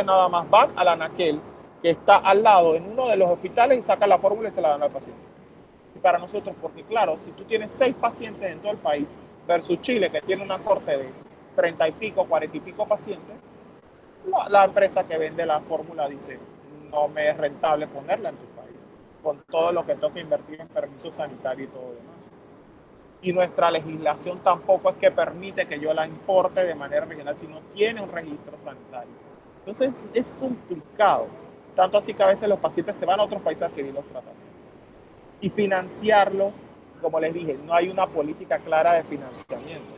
nada más van al anaquel que está al lado en uno de los hospitales y sacan la fórmula y se la dan al paciente. Y para nosotros, porque claro, si tú tienes 6 pacientes en todo el país versus Chile, que tiene una corte de 30 y pico, 40 y pico pacientes, la empresa que vende la fórmula dice, no me es rentable ponerla en tu país, con todo lo que toca invertir en permiso sanitario y todo lo demás. Y nuestra legislación tampoco es que permite que yo la importe de manera regional, sino tiene un registro sanitario. Entonces es complicado, tanto así que a veces los pacientes se van a otros países a adquirir los tratamientos. Y financiarlo, como les dije, no hay una política clara de financiamiento.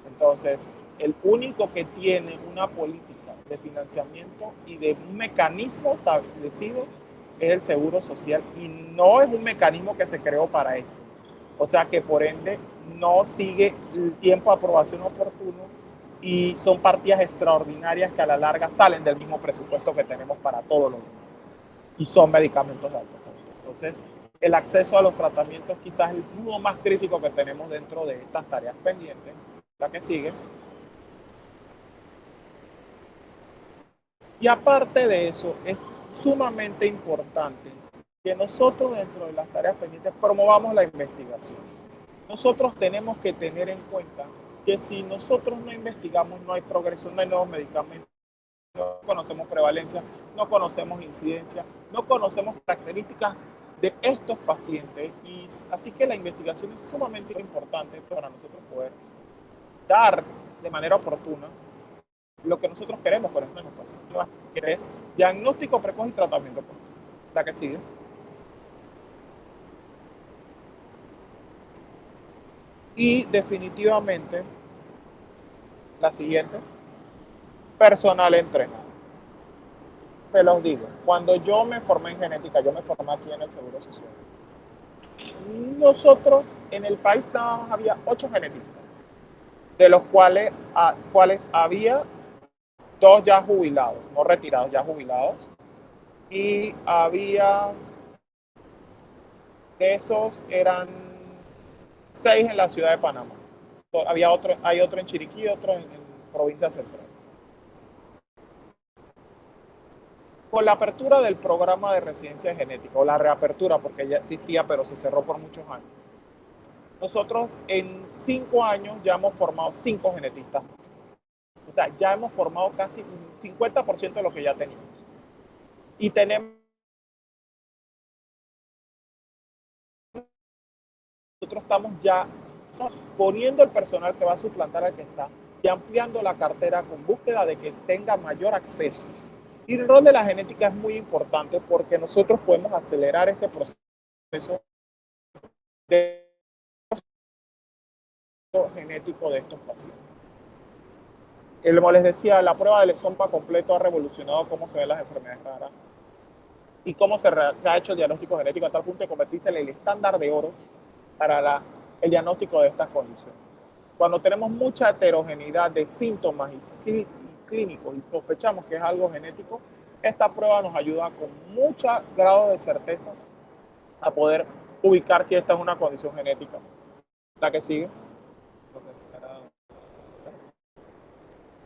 Entonces, el único que tiene una política de financiamiento y de un mecanismo establecido es el Seguro Social, y no es un mecanismo que se creó para esto. O sea que por ende no sigue el tiempo de aprobación oportuno y son partidas extraordinarias que a la larga salen del mismo presupuesto que tenemos para todos los demás. Y son medicamentos de alto costo. Entonces, el acceso a los tratamientos quizás es el nudo más crítico que tenemos dentro de estas tareas pendientes. La que sigue. Y aparte de eso, es sumamente importante que nosotros dentro de las tareas pendientes promovamos la investigación. Nosotros tenemos que tener en cuenta que si nosotros no investigamos, no hay progreso, no hay nuevos medicamentos, no conocemos prevalencia, no conocemos incidencia, no conocemos características de estos pacientes, y así que la investigación es sumamente importante para nosotros poder dar de manera oportuna lo que nosotros queremos con estos pacientes, que es diagnóstico precoz y tratamiento. La que sigue. Y definitivamente, la siguiente, personal entrenado. Te los digo, cuando yo me formé en genética, yo me formé aquí en el Seguro Social. Nosotros en el país nada más había 8 genetistas, de los cuales había 2 ya jubilados, no retirados, ya jubilados, y había, de esos eran 6 en la ciudad de Panamá. Hay otro en Chiriquí, otro en provincia central. Con la apertura del programa de residencia genética, o la reapertura, porque ya existía, pero se cerró por muchos años, nosotros en 5 años ya hemos formado 5 genetistas. O sea, ya hemos formado casi un 50% de lo que ya teníamos. Y tenemos, nosotros estamos ya poniendo el personal que va a suplantar al que está y ampliando la cartera con búsqueda de que tenga mayor acceso. Y el rol de la genética es muy importante porque nosotros podemos acelerar este proceso de genético de estos pacientes. Como les decía, la prueba del exoma completo ha revolucionado cómo se ven las enfermedades raras y cómo se ha hecho el diagnóstico genético a tal punto de convertirse en el estándar de oro para el diagnóstico de estas condiciones. Cuando tenemos mucha heterogeneidad de síntomas y clínicos y sospechamos que es algo genético, esta prueba nos ayuda con mucho grado de certeza a poder ubicar si esta es una condición genética. La que sigue.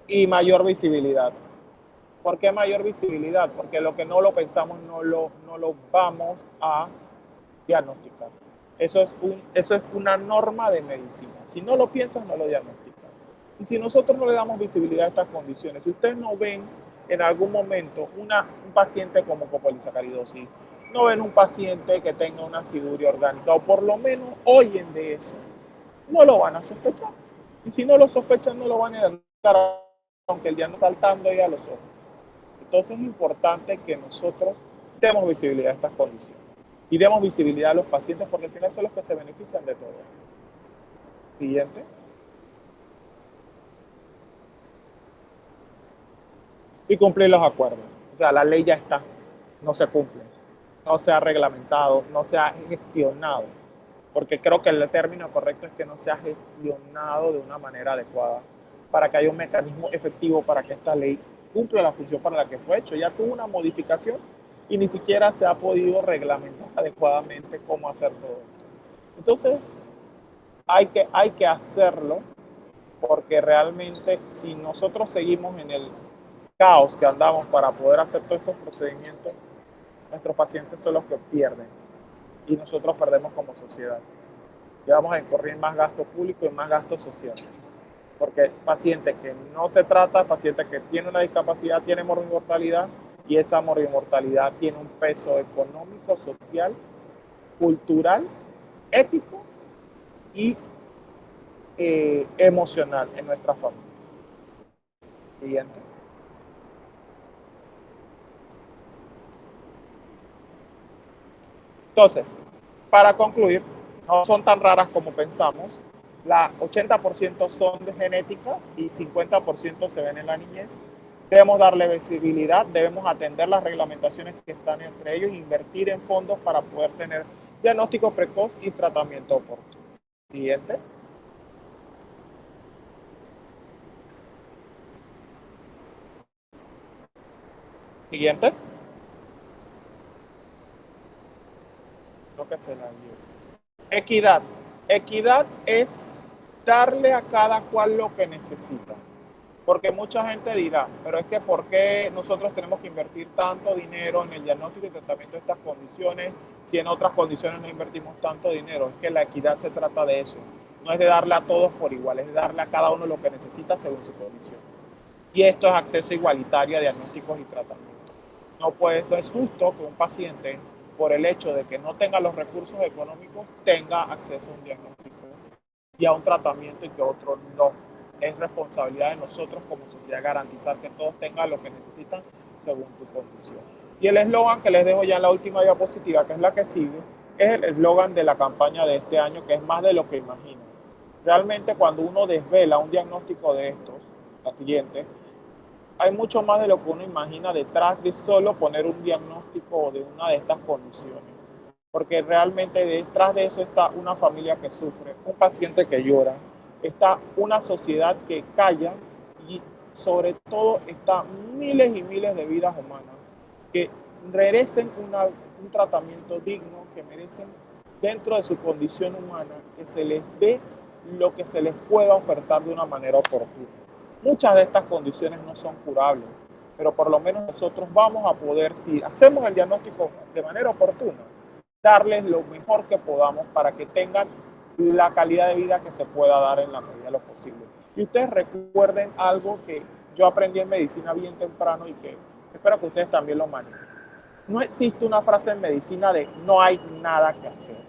Y mayor visibilidad. ¿Por qué mayor visibilidad? Porque lo que no lo pensamos no lo vamos a diagnosticar. Eso es una norma de medicina. Si no lo piensas, no lo diagnosticas. Y si nosotros no le damos visibilidad a estas condiciones, si ustedes no ven en algún momento un paciente como copolisacaridosis, no ven un paciente que tenga una aciduria orgánica, o por lo menos oyen de eso, no lo van a sospechar. Y si no lo sospechan, no lo van a diagnosticar, aunque el día no saltando ahí a los ojos. Entonces es importante que nosotros demos visibilidad a estas condiciones y demos visibilidad a los pacientes, porque al final son los que se benefician de todo. Siguiente. Y cumplir los acuerdos. O sea, la ley ya está, no se cumple, no se ha reglamentado, no se ha gestionado, porque creo que el término correcto es que no se ha gestionado de una manera adecuada para que haya un mecanismo efectivo para que esta ley cumpla la función para la que fue hecho. Ya tuvo una modificación y ni siquiera se ha podido reglamentar adecuadamente cómo hacer todo esto. Entonces, hay que hacerlo, porque realmente si nosotros seguimos en el caos que andamos para poder hacer todos estos procedimientos, nuestros pacientes son los que pierden y nosotros perdemos como sociedad. Y vamos a incurrir en más gasto público y más gasto social. Porque paciente que no se trata, paciente que tiene una discapacidad, tiene mortalidad y esa mortalidad tiene un peso económico, social, cultural, ético y emocional en nuestras familias. Siguiente. Entonces, para concluir, no son tan raras como pensamos. La 80% son de genéticas y 50% se ven en la niñez. Debemos darle visibilidad, debemos atender las reglamentaciones que están entre ellos e invertir en fondos para poder tener diagnóstico precoz y tratamiento oportuno. Siguiente. Siguiente. Lo que se la dio. Equidad. Equidad es darle a cada cual lo que necesita. Porque mucha gente dirá, pero es que ¿por qué nosotros tenemos que invertir tanto dinero en el diagnóstico y tratamiento de estas condiciones si en otras condiciones no invertimos tanto dinero? Es que la equidad se trata de eso. No es de darle a todos por igual, es de darle a cada uno lo que necesita según su condición. Y esto es acceso igualitario a diagnósticos y tratamientos. No es justo que un paciente, por el hecho de que no tenga los recursos económicos, tenga acceso a un diagnóstico y a un tratamiento y que otro no. Es responsabilidad de nosotros como sociedad garantizar que todos tengan lo que necesitan según tu condición. Y el eslogan que les dejo ya en la última diapositiva, que es la que sigue, es el eslogan de la campaña de este año, que es más de lo que imaginas. Realmente cuando uno desvela un diagnóstico de estos, la siguiente, hay mucho más de lo que uno imagina detrás de solo poner un diagnóstico de una de estas condiciones. Porque realmente detrás de eso está una familia que sufre, un paciente que llora, está una sociedad que calla y sobre todo está miles y miles de vidas humanas que merecen un tratamiento digno, que merecen dentro de su condición humana que se les dé lo que se les pueda ofertar de una manera oportuna. Muchas de estas condiciones no son curables, pero por lo menos nosotros vamos a poder, si hacemos el diagnóstico de manera oportuna, darles lo mejor que podamos para que tengan la calidad de vida que se pueda dar en la medida de lo posible. Y ustedes recuerden algo que yo aprendí en medicina bien temprano y que espero que ustedes también lo manejen. No existe una frase en medicina de no hay nada que hacer.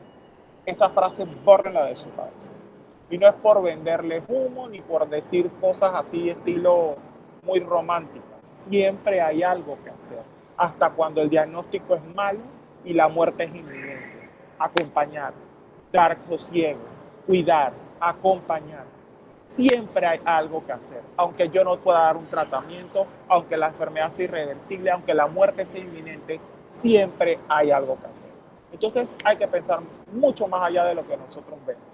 Esa frase bórrenla de su cabeza. Y no es por venderle humo ni por decir cosas así estilo muy románticas. Siempre hay algo que hacer. Hasta cuando el diagnóstico es malo y la muerte es inminente. Acompañar, dar sosiego, cuidar, acompañar. Siempre hay algo que hacer. Aunque yo no pueda dar un tratamiento, aunque la enfermedad sea irreversible, aunque la muerte sea inminente, siempre hay algo que hacer. Entonces hay que pensar mucho más allá de lo que nosotros vemos,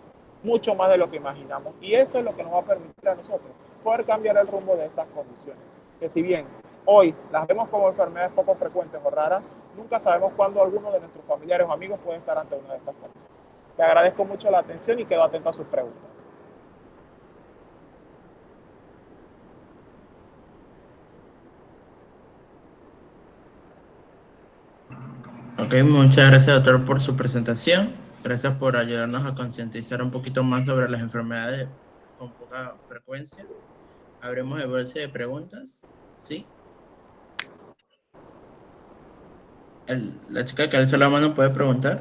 mucho más de lo que imaginamos. Y eso es lo que nos va a permitir a nosotros poder cambiar el rumbo de estas condiciones. Que si bien hoy las vemos como enfermedades poco frecuentes o raras, nunca sabemos cuándo alguno de nuestros familiares o amigos puede estar ante una de estas condiciones. Le agradezco mucho la atención y quedo atento a sus preguntas. Ok, muchas gracias, doctor, por su presentación. Gracias por ayudarnos a concientizar un poquito más sobre las enfermedades con poca frecuencia. Abrimos el bolso de preguntas. Sí. La chica que alzó la mano puede preguntar.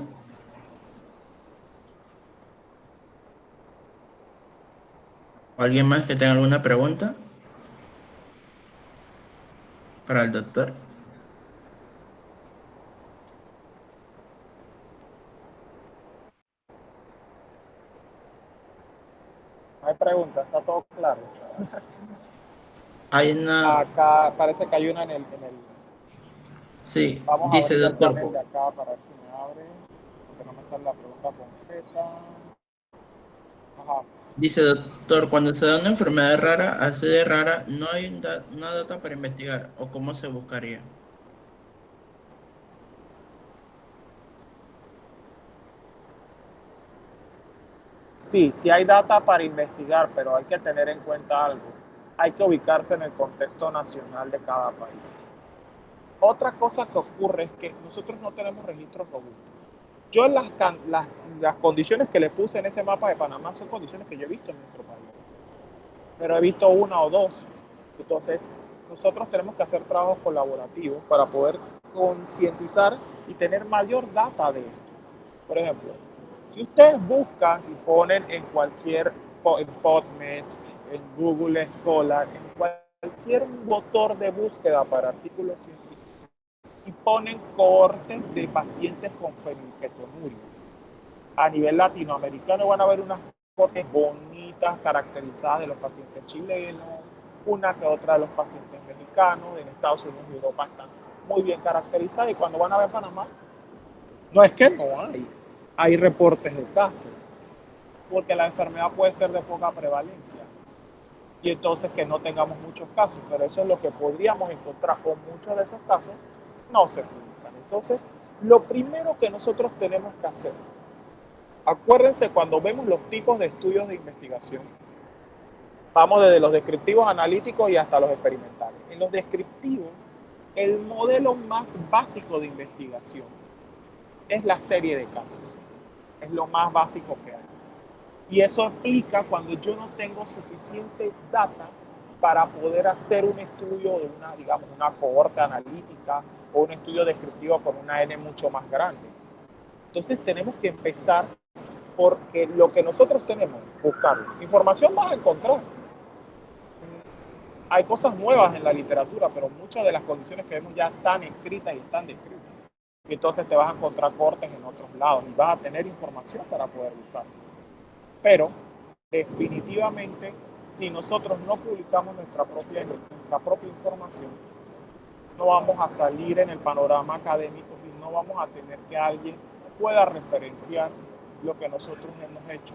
¿O alguien más que tenga alguna pregunta para el doctor? No hay preguntas, está todo claro. Hay una. Acá parece que hay una Sí, vamos a dice abrir el doctor. panel de acá para ver si me abre, porque no me está la pregunta completa. Ajá. Dice doctor, cuando se da una enfermedad rara, así de rara, no hay una data para investigar. ¿O cómo se buscaría? Sí, sí hay data para investigar, pero hay que tener en cuenta algo. hay que ubicarse en el contexto nacional de cada país. Otra cosa que ocurre es que nosotros no tenemos registros robustos. Yo las condiciones que le puse en ese mapa de Panamá son condiciones que yo he visto en nuestro país, pero he visto una o dos. Entonces, nosotros tenemos que hacer trabajos colaborativos para poder concientizar y tener mayor data de esto. Por ejemplo, si ustedes buscan y ponen en cualquier, en PubMed, en Google Scholar, en cualquier motor de búsqueda para artículos científicos, y ponen cohortes de pacientes con fenilketonuria, a nivel latinoamericano van a ver unas cohortes bonitas, caracterizadas de los pacientes chilenos, una que otra de los pacientes mexicanos, en Estados Unidos y Europa están muy bien caracterizadas, y cuando van a ver Panamá, no es que no hay reportes de casos, porque la enfermedad puede ser de poca prevalencia, y entonces que no tengamos muchos casos, pero eso es lo que podríamos encontrar, con muchos de esos casos no se publican. Entonces, lo primero que nosotros tenemos que hacer, acuérdense, cuando vemos los tipos de estudios de investigación, vamos desde los descriptivos, analíticos y hasta los experimentales. En los descriptivos, el modelo más básico de investigación es la serie de casos. Es lo más básico que hay. Y eso implica cuando yo no tengo suficiente data para poder hacer un estudio de una cohorte analítica o un estudio descriptivo con una N mucho más grande. Entonces tenemos que empezar porque lo que nosotros tenemos, buscar información vas a encontrar. Hay cosas nuevas en la literatura, pero muchas de las condiciones que vemos ya están escritas y están descritas. Y entonces te vas a encontrar cortes en otros lados y vas a tener información para poder buscar. Pero definitivamente, si nosotros no publicamos nuestra propia información, no vamos a salir en el panorama académico y no vamos a tener que alguien pueda referenciar lo que nosotros hemos hecho.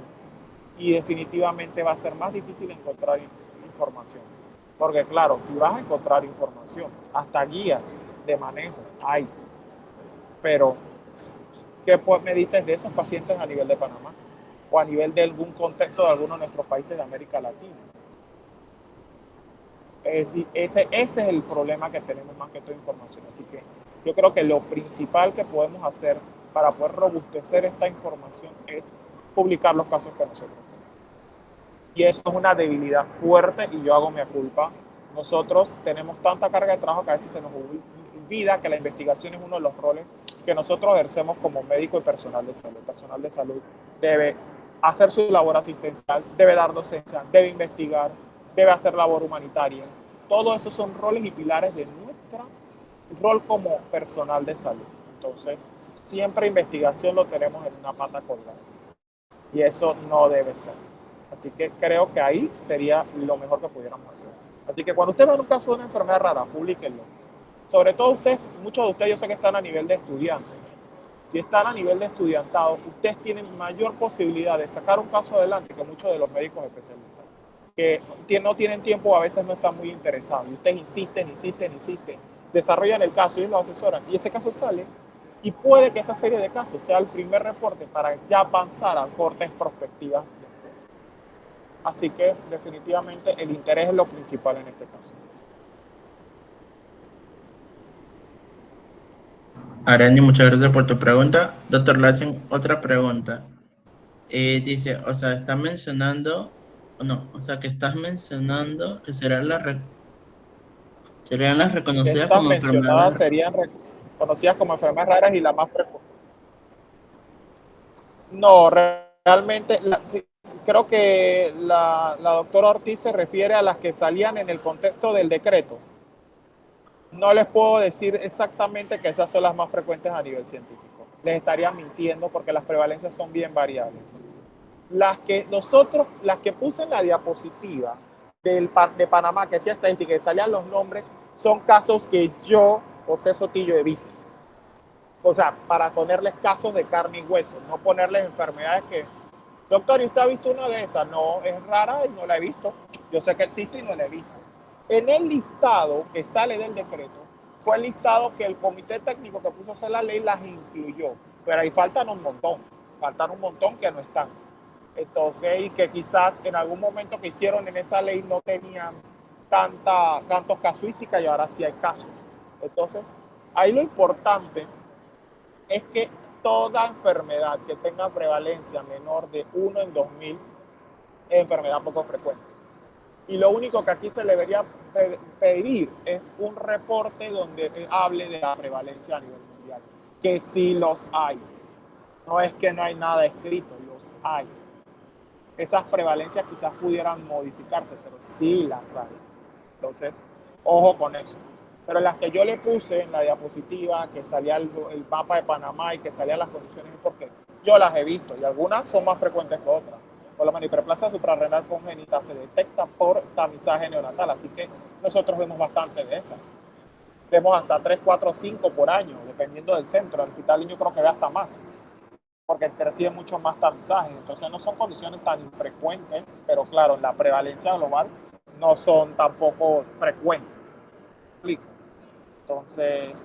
Y definitivamente va a ser más difícil encontrar información. Porque claro, si vas a encontrar información, hasta guías de manejo hay. Pero, ¿qué me dices de esos pacientes a nivel de Panamá? O a nivel de algún contexto de alguno de nuestros países de América Latina. Ese es el problema que tenemos más que toda información. Así que yo creo que lo principal que podemos hacer para poder robustecer esta información es publicar los casos que nosotros tenemos. Y eso es una debilidad fuerte y yo hago mi culpa. Nosotros tenemos tanta carga de trabajo que a veces se nos olvida que la investigación es uno de los roles que nosotros ejercemos como médico y personal de salud. El personal de salud debe hacer su labor asistencial, debe dar docencia, debe investigar, debe hacer labor humanitaria. Todos esos son roles y pilares de nuestro rol como personal de salud. Entonces, siempre investigación lo tenemos en una pata colgada. Y eso no debe ser. Así que creo que ahí sería lo mejor que pudiéramos hacer. Así que cuando usted vea un caso de una enfermedad rara, publíquenlo. Sobre todo ustedes, muchos de ustedes yo sé que están a nivel de estudiantes. Si están a nivel de estudiantado, ustedes tienen mayor posibilidad de sacar un caso adelante que muchos de los médicos especialistas, que no tienen tiempo o a veces no están muy interesados. Y ustedes insisten, desarrollan el caso y lo asesoran. Y ese caso sale y puede que esa serie de casos sea el primer reporte para ya avanzar a cortes prospectivas después. Así que definitivamente el interés es lo principal en este caso. Arani, muchas gracias por tu pregunta. Doctor Lassen, otra pregunta. Dice, o sea, está mencionando, que estás mencionando que serían las reconocidas Estas como mencionadas enfermedades. serían reconocidas como enfermedades raras y la más frecuente. No, realmente, creo que la doctora Ortiz se refiere a las que salían en el contexto del decreto. No les puedo decir exactamente que esas son las más frecuentes a nivel científico. Les estaría mintiendo porque las prevalencias son bien variables. Las que puse en la diapositiva de Panamá, que decía estadística, que salían los nombres, son casos que yo, José Sotillo, he visto. O sea, para ponerles casos de carne y hueso, no ponerles enfermedades que, doctor, ¿y usted ha visto una de esas? No, es rara y no la he visto. Yo sé que existe y no la he visto. En el listado que sale del decreto, fue el listado que el comité técnico que puso a hacer la ley las incluyó. Pero ahí faltan un montón que no están. Entonces, y que quizás en algún momento que hicieron en esa ley no tenían tantos casuística y ahora sí hay casos. Entonces, ahí lo importante es que toda enfermedad que tenga prevalencia menor de 1 en 2000 es enfermedad poco frecuente. Y lo único que aquí se le debería pedir es un reporte donde hable de la prevalencia a nivel mundial, que sí los hay. No es que no hay nada escrito, los hay. Esas prevalencias quizás pudieran modificarse, pero sí las hay. Entonces, ojo con eso. Pero las que yo le puse en la diapositiva, que salía el mapa de Panamá y que salían las condiciones, porque yo las he visto y algunas son más frecuentes que otras. Por lo menos hiperplasia suprarrenal congénita se detecta por tamizaje neonatal, así que nosotros vemos bastante de esas. Vemos hasta 3, 4, 5 por año, dependiendo del centro. El hospital yo creo que ve hasta más, porque recibe mucho más tamizaje. Entonces no son condiciones tan infrecuentes, pero claro, la prevalencia global no son tampoco frecuentes. Entonces,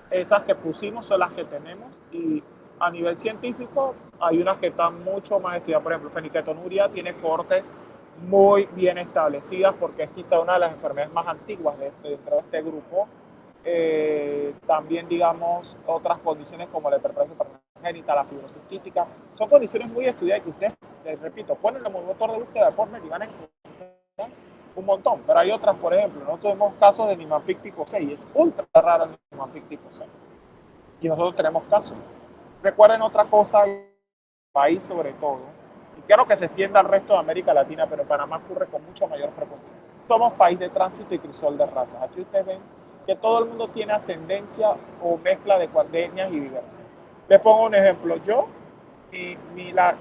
esas que pusimos son las que tenemos y a nivel científico hay unas que están mucho más estudiadas. Por ejemplo, fenilketonuria tiene cohortes muy bien establecidas porque es quizá una de las enfermedades más antiguas dentro de este grupo. También, digamos, otras condiciones como la hiperplasia suprarrenal, la fibrosis quística, son condiciones muy estudiadas y que ustedes, les repito, ponen el motor de búsqueda de PubMed y van a encontrar un montón, pero hay otras, por ejemplo, nosotros tenemos casos de Niemann-Pick tipo 6, es ultra raro el Niemann-Pick tipo 6, y nosotros tenemos casos. Recuerden otra cosa, el país sobre todo, y quiero que se extienda al resto de América Latina, pero en Panamá ocurre con mucha mayor frecuencia. Somos país de tránsito y crisol de razas. Aquí ustedes ven que todo el mundo tiene ascendencia o mezcla de etnias y diversas. Les pongo un ejemplo. Yo,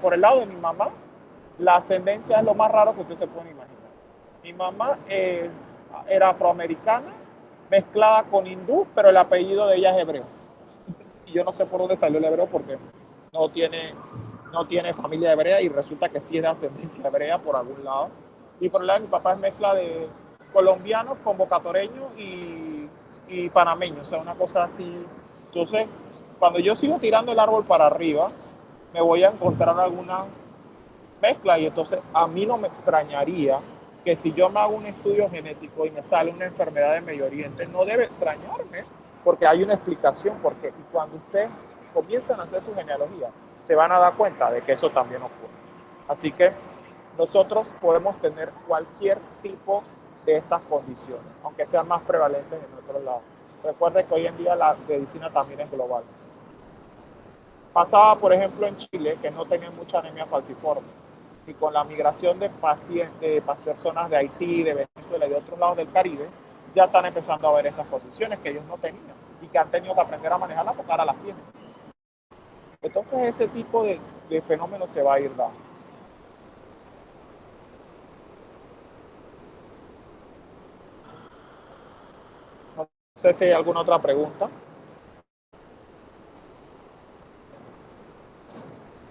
por el lado de mi mamá, la ascendencia es lo más raro que ustedes se pueden imaginar. Mi mamá era afroamericana, mezclada con hindú, pero el apellido de ella es hebreo. Y yo no sé por dónde salió el hebreo porque no tiene familia hebrea y resulta que sí es de ascendencia hebrea por algún lado. Y por el lado de mi papá es mezcla de colombiano con bocatoreño y panameño, o sea, una cosa así. Entonces, cuando yo sigo tirando el árbol para arriba, me voy a encontrar algunas mezcla y entonces a mí no me extrañaría que si yo me hago un estudio genético y me sale una enfermedad de Medio Oriente, no debe extrañarme porque hay una explicación porque y cuando ustedes comienzan a hacer su genealogía se van a dar cuenta de que eso también ocurre. Así que nosotros podemos tener cualquier tipo de estas condiciones, aunque sean más prevalentes en otros lados. Recuerden que hoy en día la medicina también es global. Pasaba, por ejemplo, en Chile, que no tenían mucha anemia falciforme y con la migración de pacientes, de personas de Haití, de Venezuela y de otros lados del Caribe, ya están empezando a ver estas condiciones que ellos no tenían y que han tenido que aprender a manejarlas porque ahora las tienen. Entonces ese tipo de fenómeno se va a ir dando. No sé si hay alguna otra pregunta.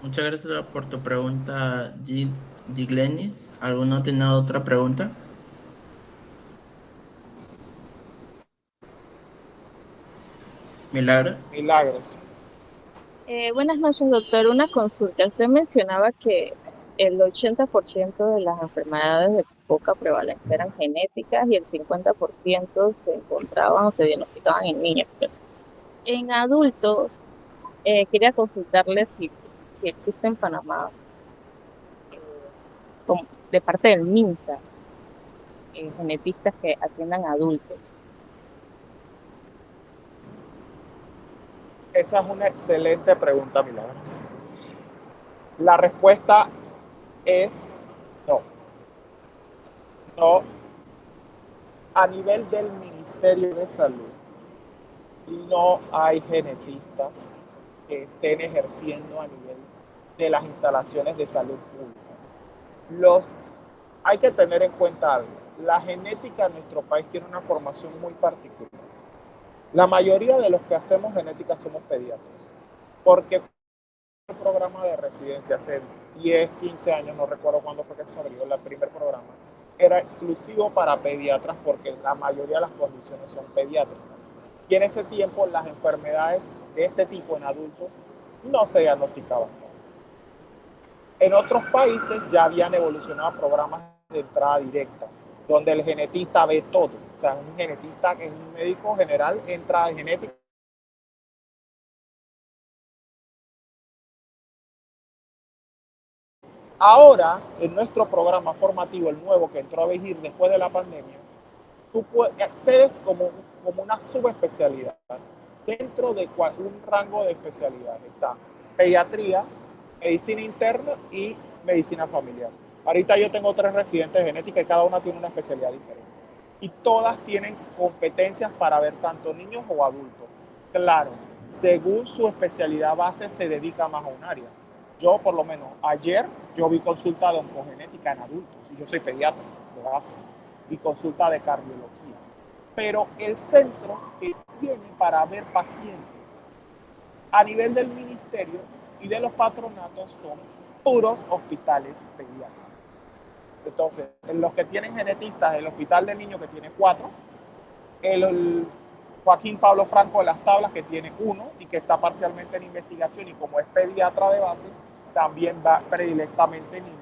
Muchas gracias por tu pregunta, Diglenis. ¿Alguno tiene otra pregunta? Milagro. Milagros. Buenas noches, doctor. Una consulta. Usted mencionaba que el 80% de las enfermedades de poca prevalencia eran genéticas y el 50% se encontraban o se diagnosticaban en niños. Pues. En adultos, quería consultarle si existe en Panamá, de parte del MINSA, genetistas que atiendan a adultos. Esa es una excelente pregunta, Milagros. La respuesta es no. No, a nivel del Ministerio de Salud, no hay genetistas que estén ejerciendo a nivel de las instalaciones de salud pública. Hay que tener en cuenta algo. La genética en nuestro país tiene una formación muy particular. La mayoría de los que hacemos genética somos pediatras, porque el programa de residencia hace 10, 15 años, no recuerdo cuándo fue que se abrió el primer programa, era exclusivo para pediatras porque la mayoría de las condiciones son pediátricas. Y en ese tiempo las enfermedades de este tipo en adultos no se diagnosticaban. En otros países ya habían evolucionado programas de entrada directa. donde el genetista ve todo. O sea, un genetista que es un médico general entra en genética. Ahora, en nuestro programa formativo, el nuevo que entró a vigir después de la pandemia, tú accedes como una subespecialidad dentro de un rango de especialidades. Está pediatría, medicina interna y medicina familiar. Ahorita yo tengo 3 residentes de genética y cada una tiene una especialidad diferente. Y todas tienen competencias para ver tanto niños o adultos. Claro, según su especialidad base se dedica más a un área. Yo, por lo menos, ayer yo vi consulta de oncogenética en adultos y yo soy pediatra de base y consulta de cardiología. Pero el centro que tiene para ver pacientes a nivel del ministerio y de los patronatos son puros hospitales pediátricos. Entonces, en los que tienen genetistas, el Hospital del Niño que tiene 4, el Joaquín Pablo Franco de las Tablas que tiene 1 y que está parcialmente en investigación y como es pediatra de base, también va predilectamente niños.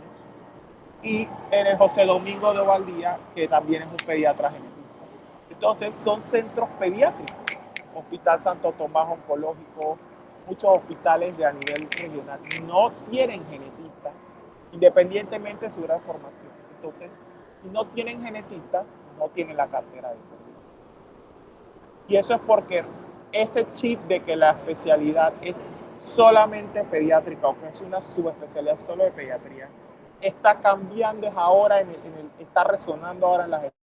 Y en el José Domingo de Ovaldía, que también es un pediatra genetista. Entonces, son centros pediátricos. Hospital Santo Tomás Oncológico, muchos hospitales de a nivel regional no tienen genetistas, independientemente de su gran formación. Entonces, si no tienen genetistas, no tienen la cartera de servicio. Y eso es porque ese chip de que la especialidad es solamente pediátrica o que es una subespecialidad solo de pediatría, está cambiando, es ahora, está resonando ahora en las escuelas.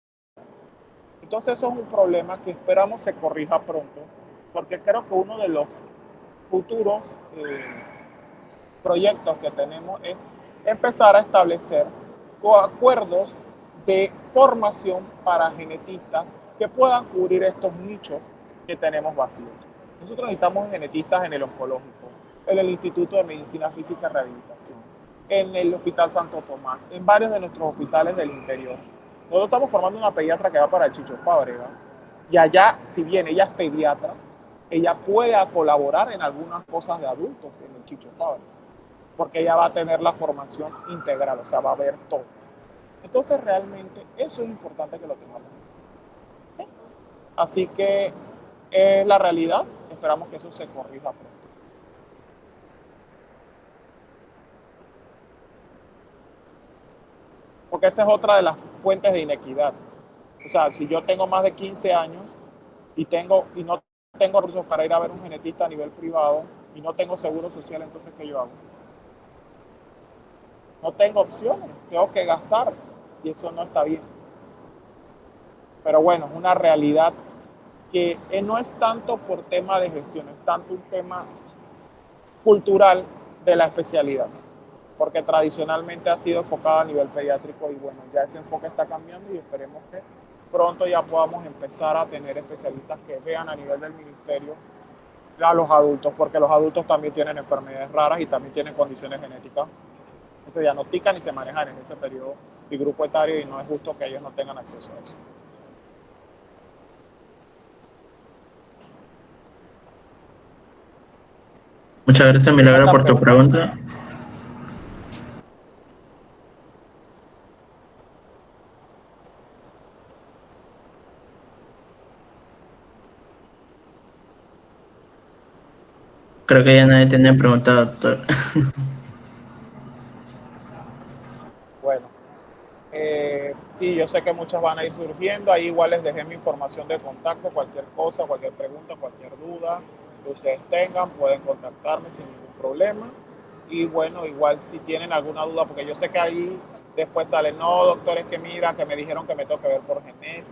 Entonces eso es un problema que esperamos se corrija pronto, porque creo que uno de los futuros proyectos que tenemos es empezar a establecer acuerdos de formación para genetistas que puedan cubrir estos nichos que tenemos vacíos. Nosotros necesitamos genetistas en el oncológico, en el Instituto de Medicina Física y Rehabilitación, en el Hospital Santo Tomás, en varios de nuestros hospitales del interior. Nosotros estamos formando una pediatra que va para el Chicho Fábrega, y allá, si bien ella es pediatra, ella puede colaborar en algunas cosas de adultos en el Chicho Fábrega, porque ella va a tener la formación integral, o sea, va a ver todo. Entonces, realmente, eso es importante que lo tengamos. Así que es la realidad, esperamos que eso se corrija pronto. Porque esa es otra de las fuentes de inequidad. O sea, si yo tengo más de 15 años y no tengo recursos para ir a ver un genetista a nivel privado y no tengo seguro social, entonces ¿qué yo hago? No tengo opciones, tengo que gastar y eso no está bien. Pero bueno, es una realidad que no es tanto por tema de gestión, es tanto un tema cultural de la especialidad, porque tradicionalmente ha sido enfocada a nivel pediátrico y bueno, ya ese enfoque está cambiando y esperemos que pronto ya podamos empezar a tener especialistas que vean a nivel del ministerio a los adultos, porque los adultos también tienen enfermedades raras y también tienen condiciones genéticas que se diagnostican y se manejan en ese periodo y grupo etario y no es justo que ellos no tengan acceso a eso. Muchas gracias, Milagro, por tu pregunta. Creo que ya nadie tiene pregunta, doctor. Bueno, sí, yo sé que muchas van a ir surgiendo. Ahí igual les dejé mi información de contacto. Cualquier cosa, cualquier pregunta, cualquier duda que ustedes tengan, pueden contactarme sin ningún problema. Y bueno, igual si tienen alguna duda, porque yo sé que ahí después salen, no, doctores, que mira, que me dijeron que me tengo que ver por genética.